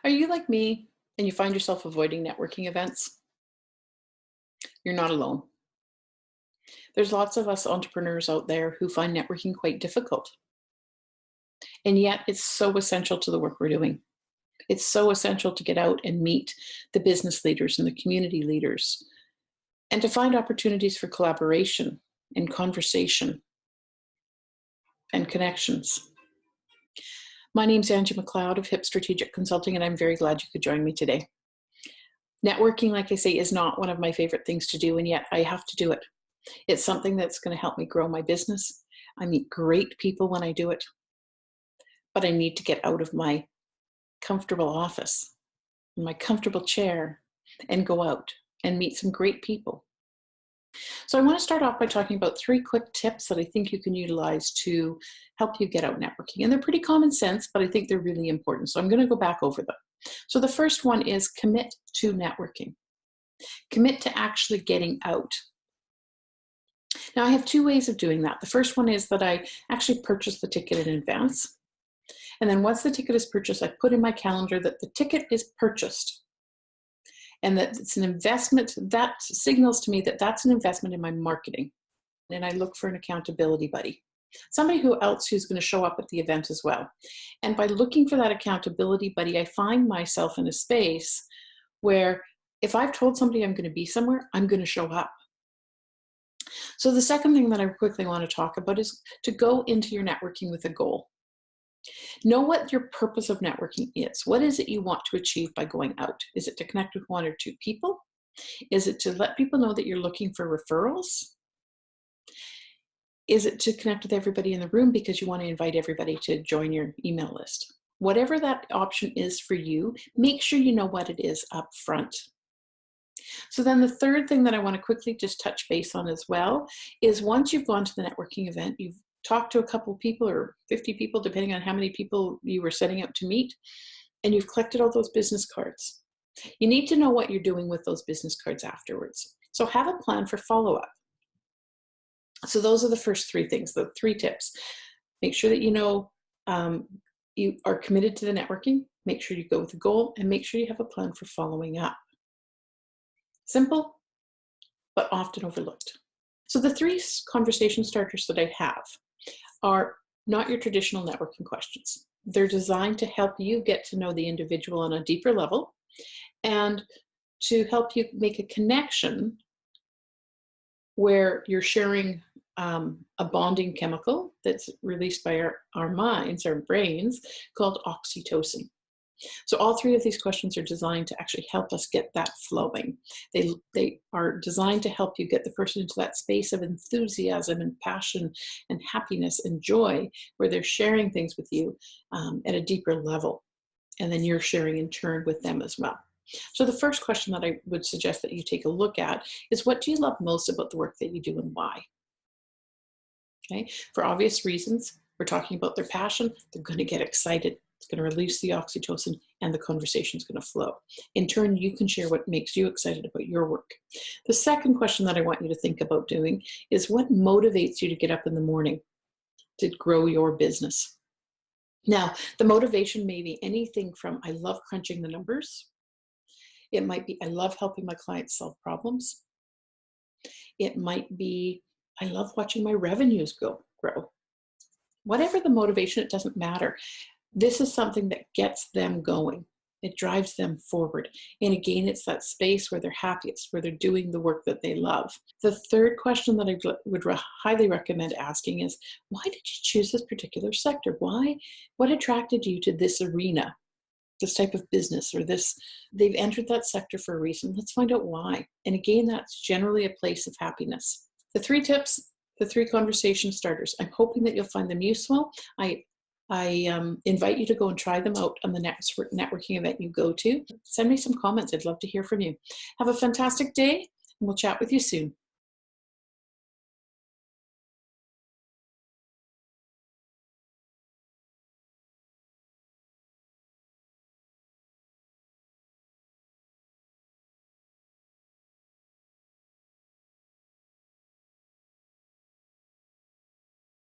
Are you like me and you find yourself avoiding networking events? You're not alone. There's lots of us entrepreneurs out there who find networking quite difficult. And yet it's so essential to the work we're doing. It's so essential to get out and meet the business leaders and the community leaders and to find opportunities for collaboration and conversation and connections. My name's Angie McLeod of HIP Strategic Consulting, and I'm very glad you could join me today. Networking, like I say, is not one of my favorite things to do, and yet I have to do it. It's something that's going to help me grow my business. I meet great people when I do it, but I need to get out of my comfortable office, my comfortable chair, and go out and meet some great people. So I want to start off by talking about 3 quick tips that I think you can utilize to help you get out networking. And they're pretty common sense, but I think they're really important. So I'm going to go back over them. So the first one is commit to networking. Commit to actually getting out. Now I have 2 ways of doing that. The first one is that I actually purchase the ticket in advance. And then once the ticket is purchased, I put in my calendar that the ticket is purchased and that it's an investment. That signals to me that that's an investment in my marketing. And I look for an accountability buddy, somebody who's going to show up at the event as well. And by looking for that accountability buddy, I find myself in a space where if I've told somebody I'm going to be somewhere, I'm going to show up. So the second thing that I quickly want to talk about is to go into your networking with a goal. Know what your purpose of networking is. What is it you want to achieve by going out? Is it to connect with 1 or 2 people? Is it to let people know that you're looking for referrals? Is it to connect with everybody in the room because you want to invite everybody to join your email list? Whatever that option is for you, make sure you know what it is up front. So then the third thing that I want to quickly just touch base on as well is once you've gone to the networking event, you've talked to a couple of people or 50 people, depending on how many people you were setting out to meet, and you've collected all those business cards. You need to know what you're doing with those business cards afterwards. So have a plan for follow-up. So those are the first 3 things, the 3 tips. Make sure that you know you are committed to the networking, make sure you go with a goal, and make sure you have a plan for following up. Simple, but often overlooked. So the 3 conversation starters that I have are not your traditional networking questions. They're designed to help you get to know the individual on a deeper level and to help you make a connection where you're sharing a bonding chemical that's released by our minds, our brains, called oxytocin. So all 3 of these questions are designed to actually help us get that flowing. They are designed to help you get the person into that space of enthusiasm and passion and happiness and joy where they're sharing things with you at a deeper level. And then you're sharing in turn with them as well. So the first question that I would suggest that you take a look at is, what do you love most about the work that you do and why? Okay, for obvious reasons, we're talking about their passion. They're going to get excited. It's going to release the oxytocin and the conversation is going to flow. In turn, you can share what makes you excited about your work. The second question that I want you to think about doing is, what motivates you to get up in the morning to grow your business? Now, the motivation may be anything from, I love crunching the numbers. It might be, I love helping my clients solve problems. It might be, I love watching my revenues grow. Whatever the motivation, it doesn't matter. This is something that gets them going. It drives them forward. And again, it's that space where they're happiest, where they're doing the work that they love. The third question that I would highly recommend asking is, why did you choose this particular sector? What attracted you to this arena, this type of business, or this? They've entered that sector for a reason. Let's find out why. And again, that's generally a place of happiness. The 3 tips, the 3 conversation starters. I'm hoping that you'll find them useful. I invite you to go and try them out on the next networking event you go to. Send me some comments. I'd love to hear from you. Have a fantastic day, and we'll chat with you soon.